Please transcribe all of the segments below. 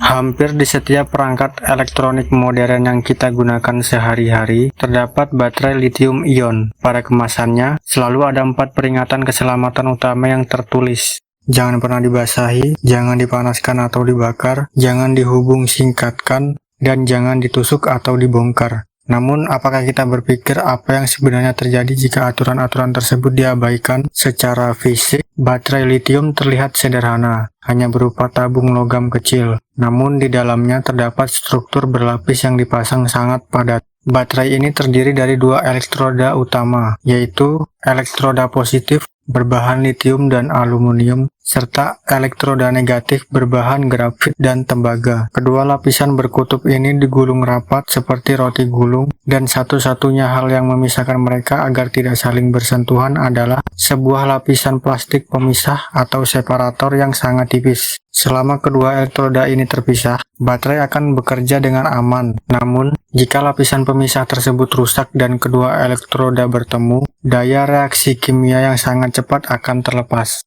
Hampir di setiap perangkat elektronik modern yang kita gunakan sehari-hari, terdapat baterai lithium-ion. Pada kemasannya, selalu ada 4 peringatan keselamatan utama yang tertulis. Jangan pernah dibasahi, jangan dipanaskan atau dibakar, jangan dihubung singkatkan, dan jangan ditusuk atau dibongkar. Namun, apakah kita berpikir apa yang sebenarnya terjadi jika aturan-aturan tersebut diabaikan? Secara fisik, baterai lithium terlihat sederhana, hanya berupa tabung logam kecil. Namun, di dalamnya terdapat struktur berlapis yang dipasang sangat padat. Baterai ini terdiri dari 2 elektroda utama, yaitu elektroda positif berbahan litium dan aluminium, serta elektroda negatif berbahan grafit dan tembaga. Kedua lapisan berkutub ini digulung rapat seperti roti gulung, dan satu-satunya hal yang memisahkan mereka agar tidak saling bersentuhan adalah sebuah lapisan plastik pemisah atau separator yang sangat tipis. Selama kedua elektroda ini terpisah, baterai akan bekerja dengan aman. Namun, jika lapisan pemisah tersebut rusak dan kedua elektroda bertemu, daya reaksi kimia yang sangat cepat akan terlepas.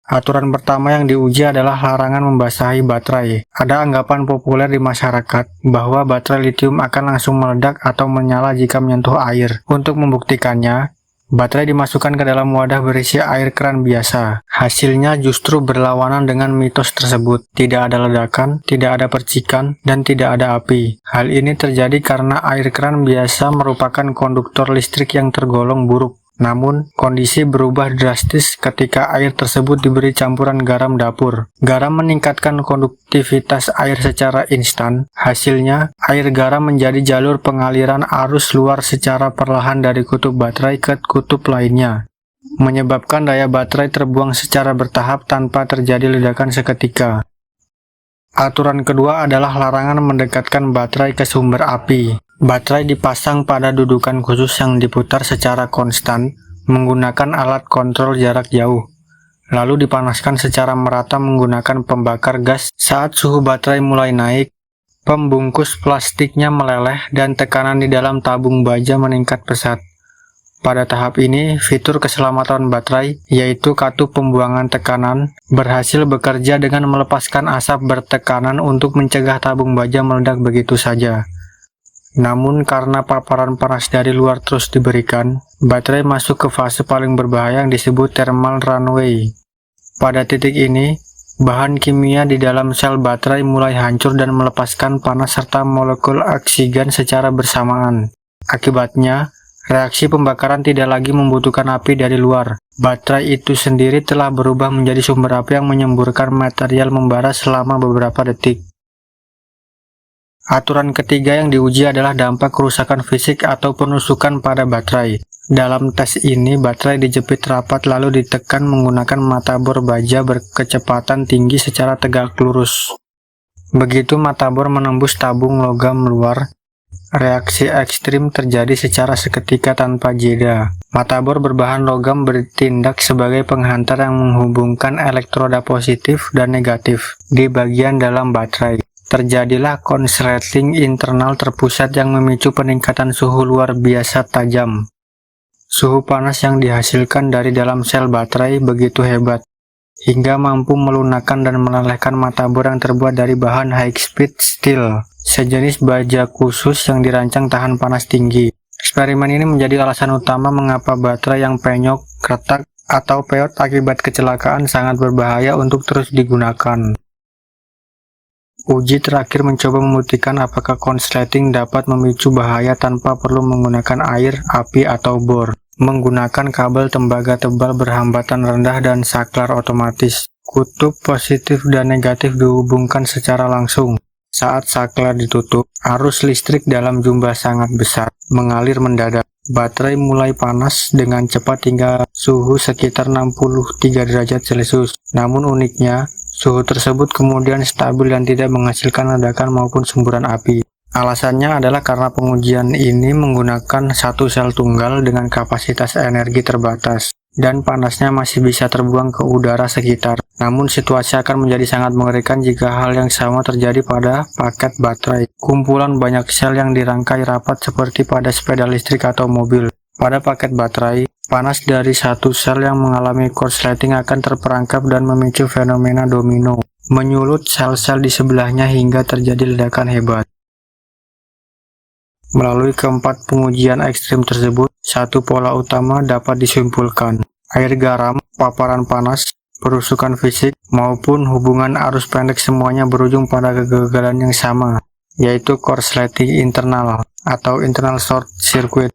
Aturan pertama yang diuji adalah larangan membasahi baterai. Ada anggapan populer di masyarakat bahwa baterai lithium akan langsung meledak atau menyala jika menyentuh air. Untuk membuktikannya, baterai dimasukkan ke dalam wadah berisi air keran biasa. Hasilnya justru berlawanan dengan mitos tersebut. Tidak ada ledakan, tidak ada percikan, dan tidak ada api. Hal ini terjadi karena air keran biasa merupakan konduktor listrik yang tergolong buruk. Namun, kondisi berubah drastis ketika air tersebut diberi campuran garam dapur. Garam meningkatkan konduktivitas air secara instan. Hasilnya, air garam menjadi jalur pengaliran arus luar secara perlahan dari kutub baterai ke kutub lainnya, menyebabkan daya baterai terbuang secara bertahap tanpa terjadi ledakan seketika. Aturan kedua adalah larangan mendekatkan baterai ke sumber api. Baterai dipasang pada dudukan khusus yang diputar secara konstan menggunakan alat kontrol jarak jauh, lalu dipanaskan secara merata menggunakan pembakar gas. Saat suhu baterai mulai naik, pembungkus plastiknya meleleh dan tekanan di dalam tabung baja meningkat pesat. Pada tahap ini, fitur keselamatan baterai, yaitu katup pembuangan tekanan, berhasil bekerja dengan melepaskan asap bertekanan untuk mencegah tabung baja meledak begitu saja. Namun karena paparan panas dari luar terus diberikan, baterai masuk ke fase paling berbahaya yang disebut thermal runaway. Pada titik ini, bahan kimia di dalam sel baterai mulai hancur dan melepaskan panas serta molekul oksigen secara bersamaan. Akibatnya, reaksi pembakaran tidak lagi membutuhkan api dari luar. Baterai itu sendiri telah berubah menjadi sumber api yang menyemburkan material membara selama beberapa detik. Aturan ketiga yang diuji adalah dampak kerusakan fisik atau penusukan pada baterai. Dalam tes ini, baterai dijepit rapat lalu ditekan menggunakan matabor baja berkecepatan tinggi secara tegak lurus. Begitu matabor menembus tabung logam luar, reaksi ekstrim terjadi secara seketika tanpa jeda. Matabor berbahan logam bertindak sebagai penghantar yang menghubungkan elektroda positif dan negatif di bagian dalam baterai. Terjadilah konsleting internal terpusat yang memicu peningkatan suhu luar biasa tajam. Suhu panas yang dihasilkan dari dalam sel baterai begitu hebat, hingga mampu melunakkan dan melelehkan matabor yang terbuat dari bahan high-speed steel, sejenis baja khusus yang dirancang tahan panas tinggi. Eksperimen ini menjadi alasan utama mengapa baterai yang penyok, retak, atau peot akibat kecelakaan sangat berbahaya untuk terus digunakan. Uji terakhir mencoba membuktikan apakah konsleting dapat memicu bahaya tanpa perlu menggunakan air, api, atau bor. Menggunakan kabel tembaga tebal berhambatan rendah dan saklar otomatis. Kutub positif dan negatif dihubungkan secara langsung. Saat saklar ditutup, arus listrik dalam jumlah sangat besar mengalir mendadak. Baterai mulai panas dengan cepat hingga suhu sekitar 63 derajat Celcius. Namun uniknya, suhu tersebut kemudian stabil dan tidak menghasilkan ledakan maupun semburan api. Alasannya adalah karena pengujian ini menggunakan satu sel tunggal dengan kapasitas energi terbatas, dan panasnya masih bisa terbuang ke udara sekitar. Namun situasi akan menjadi sangat mengerikan jika hal yang sama terjadi pada paket baterai. Kumpulan banyak sel yang dirangkai rapat seperti pada sepeda listrik atau mobil. Pada paket baterai, panas dari satu sel yang mengalami korsleting akan terperangkap dan memicu fenomena domino. menyulut sel-sel di sebelahnya hingga terjadi ledakan hebat. Melalui keempat pengujian ekstrim tersebut, satu pola utama dapat disimpulkan. Air garam, paparan panas, perusakan fisik, maupun hubungan arus pendek semuanya berujung pada kegagalan yang sama, yaitu korsleting internal atau internal short circuit.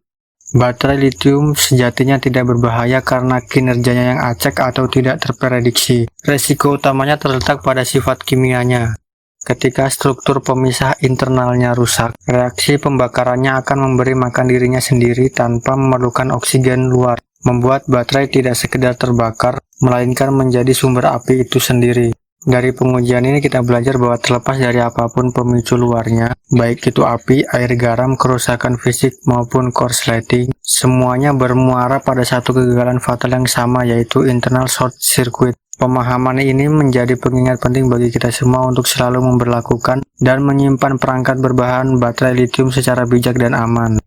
Baterai litium sejatinya tidak berbahaya karena kinerjanya yang acak atau tidak terprediksi. Resiko utamanya terletak pada sifat kimianya. Ketika struktur pemisah internalnya rusak, reaksi pembakarannya akan memberi makan dirinya sendiri tanpa memerlukan oksigen luar, membuat baterai tidak sekedar terbakar, melainkan menjadi sumber api itu sendiri. Dari pengujian ini kita belajar bahwa terlepas dari apapun pemicu luarnya, baik itu api, air garam, kerusakan fisik, maupun korsleting, semuanya bermuara pada satu kegagalan fatal yang sama, yaitu internal short circuit. Pemahaman ini menjadi pengingat penting bagi kita semua untuk selalu memberlakukan dan menyimpan perangkat berbahan baterai litium secara bijak dan aman.